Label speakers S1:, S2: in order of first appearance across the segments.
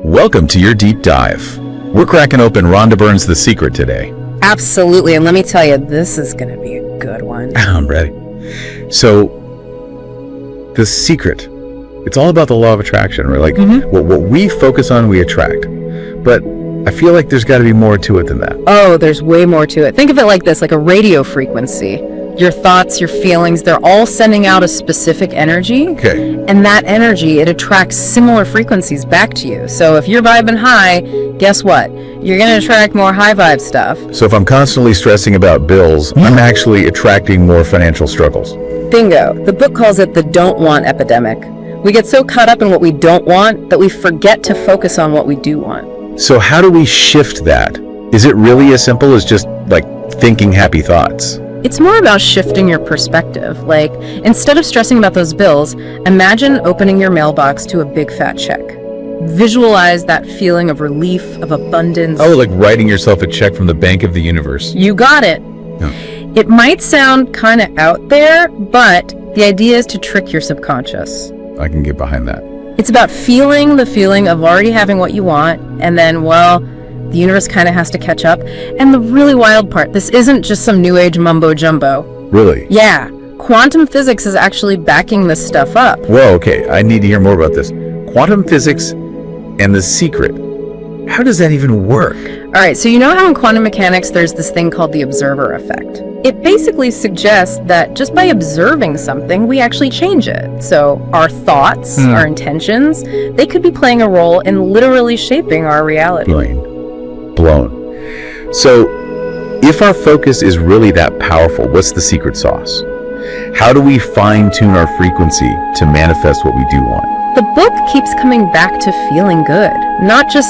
S1: Welcome to your deep dive. We're cracking open Rhonda Byrne's The Secret today.
S2: Absolutely, and let me tell you, this is going to be a good one.
S1: I'm ready. So, The Secret, it's all about the law of attraction, right? Like, what we focus on, we attract. But I feel like there's got to be more to it than that.
S2: Oh, there's way more to it. Think of it like this, like a radio frequency. Your thoughts, your feelings, they're all sending out a specific energy.
S1: Okay.
S2: And that energy, it attracts similar frequencies back to you. So if you're vibing high, guess what? You're going to attract more high vibe stuff.
S1: So if I'm constantly stressing about bills, I'm actually attracting more financial struggles.
S2: Bingo. The book calls it the don't want epidemic. We get so caught up in what we don't want that we forget to focus on what we do want.
S1: So how do we shift that? Is it really as simple as just like thinking happy thoughts?
S2: It's more about shifting your perspective. Like, instead of stressing about those bills, imagine opening your mailbox to a big fat check. Visualize that feeling of relief, of abundance.
S1: Oh, like writing yourself a check from the Bank of the Universe.
S2: You got it.
S1: No.
S2: It might sound kind of out there, but the idea is to trick your subconscious.
S1: I can get behind that.
S2: It's about feeling the feeling of already having what you want, and then, well, the universe kind of has to catch up. And the really wild part, this isn't just some new age mumbo jumbo.
S1: Really?
S2: Yeah. Quantum physics is actually backing this stuff up.
S1: Whoa, okay. I need to hear more about this. Quantum physics and The Secret. How does that even work?
S2: All right, so you know how in quantum mechanics there's this thing called the observer effect? It basically suggests that just by observing something, we actually change it. So our thoughts, our intentions, they could be playing a role in literally shaping our reality.
S1: Blown. So, if our focus is really that powerful, what's the secret sauce? How do we fine-tune our frequency to manifest what we do want?
S2: The book keeps coming back to feeling good. Not just,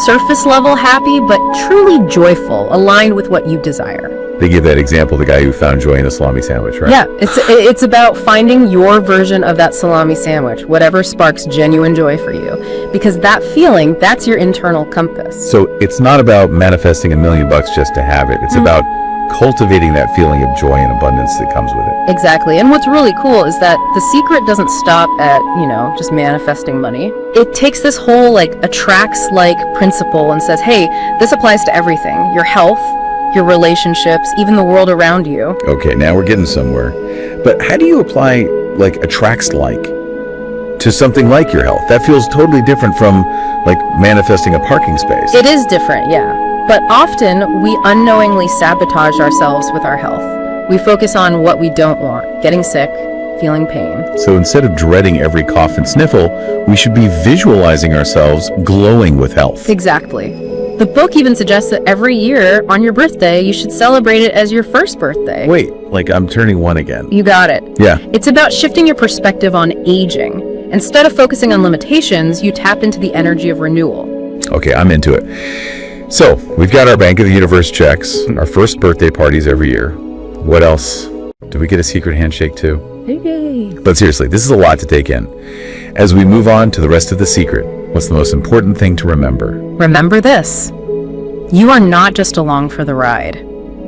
S2: surface level happy, but truly joyful, aligned with what you desire.
S1: They give that example, the guy who found joy in a salami sandwich, right?
S2: Yeah, it's about finding your version of that salami sandwich, whatever sparks genuine joy for you. Because that feeling, that's your internal compass.
S1: So it's not about manifesting $1 million just to have it. It's about cultivating that feeling of joy and abundance that comes with it.
S2: Exactly. And what's really cool is that The Secret doesn't stop at, just manifesting money. It takes this whole attracts-like principle and says, hey, this applies to everything. Your health, your relationships, even the world around you.
S1: Okay, now we're getting somewhere. But how do you apply attracts-like to something like your health? That feels totally different from manifesting a parking space.
S2: It is different, yeah. But often we unknowingly sabotage ourselves with our health. We focus on what we don't want, getting sick, feeling pain.
S1: So instead of dreading every cough and sniffle, we should be visualizing ourselves glowing with health.
S2: Exactly. The book even suggests that every year on your birthday, you should celebrate it as your first birthday.
S1: Wait, I'm turning 1 again.
S2: You got it.
S1: Yeah.
S2: It's about shifting your perspective on aging. Instead of focusing on limitations, you tap into the energy of renewal. Okay,
S1: I'm into it. So, we've got our Bank of the Universe checks, our first birthday parties every year. What else? Do we get a secret handshake too?
S2: Yay.
S1: But seriously, this is a lot to take in. As we move on to the rest of The Secret, what's the most important thing to remember?
S2: Remember this. You are not just along for the ride.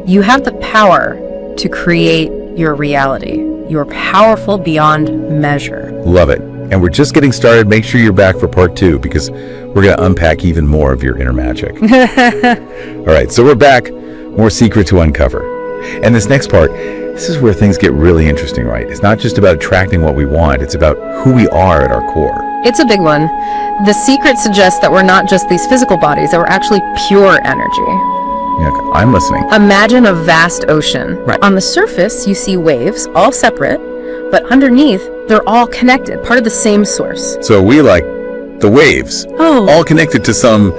S2: You have the power to create your reality. You are powerful beyond measure.
S1: Love it. And we're just getting started. Make sure you're back for part 2 because we're going to unpack even more of your inner magic. All right, so we're back. More secret to uncover. And this next part, this is where things get really interesting, right? It's not just about attracting what we want. It's about who we are at our core.
S2: It's a big one. The Secret suggests that we're not just these physical bodies, that we're actually pure energy.
S1: Yeah, I'm listening.
S2: Imagine a vast ocean.
S1: Right.
S2: On the surface, you see waves, all separate, but underneath, they're all connected, part of the same source.
S1: So we the waves, all connected to some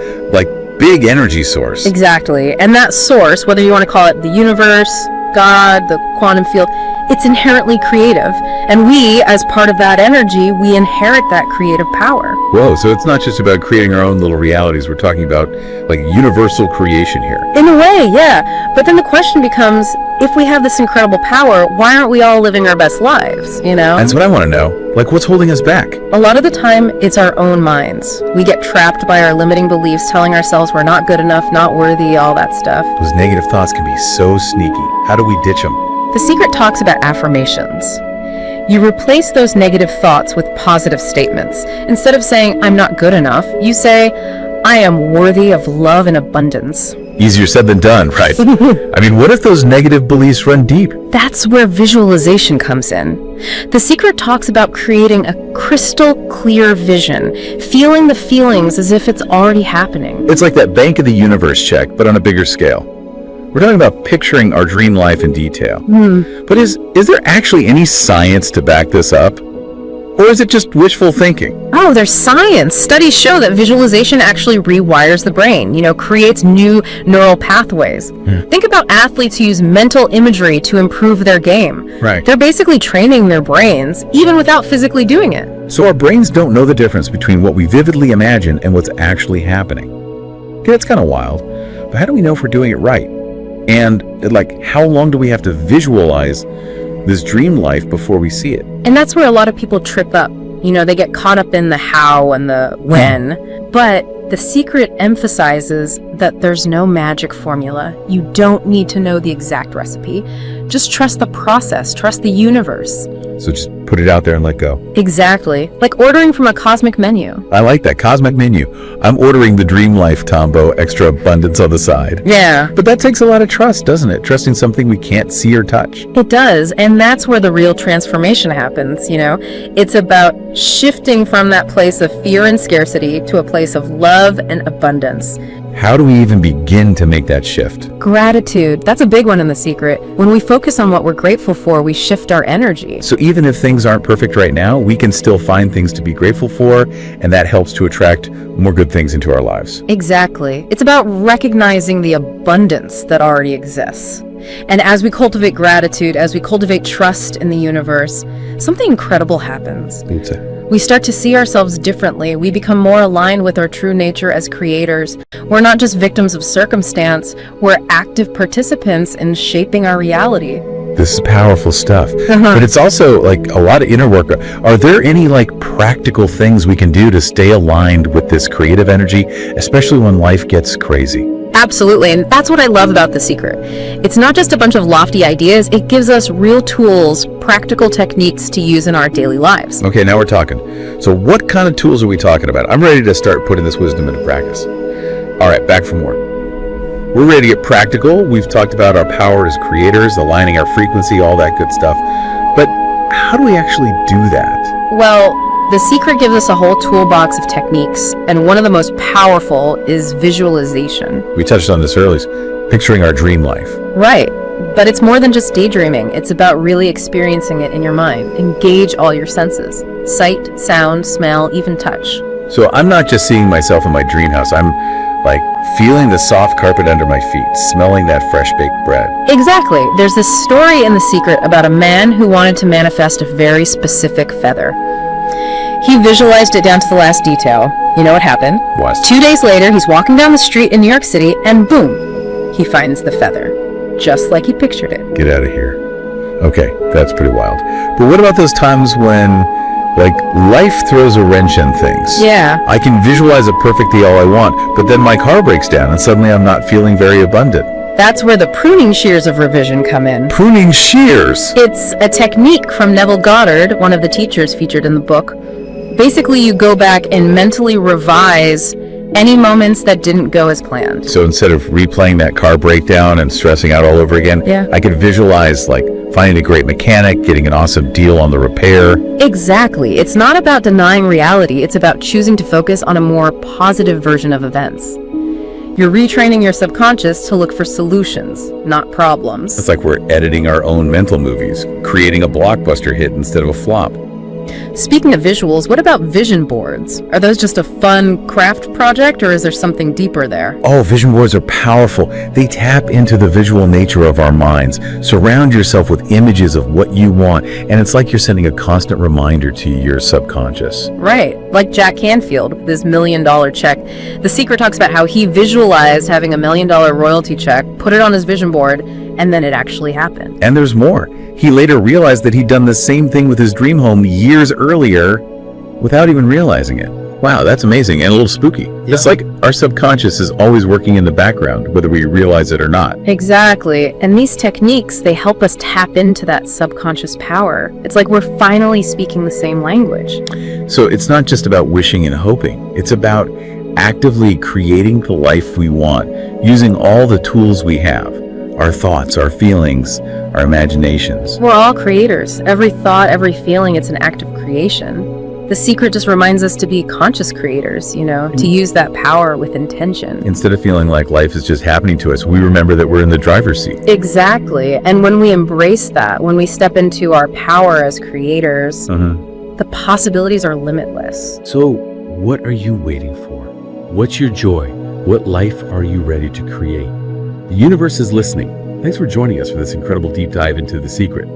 S1: big energy source.
S2: Exactly. And that source, whether you want to call it the universe, God, the quantum field, it's inherently creative. And we, as part of that energy, we inherit that creative power.
S1: Whoa, so it's not just about creating our own little realities. We're talking about universal creation here.
S2: In a way, yeah. But then the question becomes, if we have this incredible power, why aren't we all living our best lives,
S1: That's what I want to know. What's holding us back?
S2: A lot of the time, it's our own minds. We get trapped by our limiting beliefs, telling ourselves we're not good enough, not worthy, all that stuff.
S1: Those negative thoughts can be so sneaky. How do we ditch them?
S2: The Secret talks about affirmations. You replace those negative thoughts with positive statements. Instead of saying, I'm not good enough, you say, I am worthy of love and abundance.
S1: Easier said than done, right? I mean, what if those negative beliefs run deep?
S2: That's where visualization comes in. The Secret talks about creating a crystal clear vision, feeling the feelings as if it's already happening.
S1: It's like that Bank of the Universe check, but on a bigger scale. We're talking about picturing our dream life in detail. But is there actually any science to back this up? Or is it just wishful thinking?
S2: Oh, there's science. Studies show that visualization actually rewires the brain, creates new neural pathways. Think about athletes who use mental imagery to improve their game.
S1: Right.
S2: They're basically training their brains, even without physically doing it.
S1: So our brains don't know the difference between what we vividly imagine and what's actually happening. Okay, that's kind of wild. But how do we know if we're doing it right? And, how long do we have to visualize this dream life before we see it?
S2: And that's where a lot of people trip up. They get caught up in the how and the when. But the Secret emphasizes that there's no magic formula. You don't need to know the exact recipe. Just trust the process, trust the universe.
S1: So just put it out there and let go.
S2: Exactly. Like ordering from a cosmic menu.
S1: I like that, cosmic menu. I'm ordering the dream life Tombo, extra abundance on the side.
S2: Yeah.
S1: But that takes a lot of trust, doesn't it? Trusting something we can't see or touch.
S2: It does, and that's where the real transformation happens, It's about shifting from that place of fear and scarcity to a place of love and abundance.
S1: How do we even begin to make that shift?
S2: Gratitude. That's a big one in The Secret. When we focus on what we're grateful for, we shift our energy.
S1: So even if things aren't perfect right now, we can still find things to be grateful for, and that helps to attract more good things into our lives.
S2: Exactly. It's about recognizing the abundance that already exists. And as we cultivate gratitude, as we cultivate trust in the universe, something incredible happens. We start to see ourselves differently. We become more aligned with our true nature as creators. We're not just victims of circumstance, we're active participants in shaping our reality.
S1: This is powerful stuff. But it's also a lot of inner work. Are there any practical things we can do to stay aligned with this creative energy, especially when life gets crazy?
S2: Absolutely, and that's what I love about The Secret. It's not just a bunch of lofty ideas, it gives us real tools, practical techniques to use in our daily lives.
S1: Okay, now we're talking. So what kind of tools are we talking about? I'm ready to start putting this wisdom into practice. All right, back for more. We're ready to get practical. We've talked about our power as creators, aligning our frequency, all that good stuff. But how do we actually do that?
S2: Well, The Secret gives us a whole toolbox of techniques, and one of the most powerful is visualization.
S1: We touched on this earlier, picturing our dream life.
S2: Right, but it's more than just daydreaming. It's about really experiencing it in your mind. Engage all your senses: sight, sound, smell, even touch.
S1: So I'm not just seeing myself in my dream house. I'm feeling the soft carpet under my feet, smelling that fresh baked bread.
S2: Exactly. There's this story in The Secret about a man who wanted to manifest a very specific feather. He visualized it down to the last detail. You know what happened?
S1: What?
S2: 2 days later, he's walking down the street in New York City, and boom, he finds the feather, just like he pictured it.
S1: Get out of here. Okay, that's pretty wild. But what about those times when, life throws a wrench in things?
S2: Yeah.
S1: I can visualize it perfectly all I want, but then my car breaks down and suddenly I'm not feeling very abundant.
S2: That's where the pruning shears of revision come in.
S1: Pruning shears?
S2: It's a technique from Neville Goddard, one of the teachers featured in the book. Basically, you go back and mentally revise any moments that didn't go as planned.
S1: So instead of replaying that car breakdown and stressing out all over again,
S2: yeah,
S1: I could visualize finding a great mechanic, getting an awesome deal on the repair.
S2: Exactly. It's not about denying reality. It's about choosing to focus on a more positive version of events. You're retraining your subconscious to look for solutions, not problems.
S1: It's like we're editing our own mental movies, creating a blockbuster hit instead of a flop.
S2: Speaking of visuals, what about vision boards? Are those just a fun craft project, or is there something deeper there?
S1: Oh, vision boards are powerful. They tap into the visual nature of our minds. Surround yourself with images of what you want, and it's like you're sending a constant reminder to your subconscious.
S2: Right, like Jack Canfield with his $1 million check. The Secret talks about how he visualized having $1 million royalty check, put it on his vision board, and then it actually happened.
S1: And there's more. He later realized that he'd done the same thing with his dream home years earlier without even realizing it. Wow, that's amazing and a little spooky. It's like our subconscious is always working in the background, whether we realize it or not.
S2: Exactly. And these techniques, they help us tap into that subconscious power. It's like we're finally speaking the same language.
S1: So it's not just about wishing and hoping. It's about actively creating the life we want, using all the tools we have. Our thoughts, our feelings, our imaginations.
S2: We're all creators. Every thought, every feeling, it's an act of creation. The secret just reminds us to be conscious creators, to use that power with intention.
S1: Instead of feeling like life is just happening to us, we remember that we're in the driver's seat.
S2: Exactly. And when we embrace that, when we step into our power as creators, the possibilities are limitless.
S1: So, what are you waiting for? What's your joy? What life are you ready to create? The universe is listening. Thanks for joining us for this incredible deep dive into The Secret.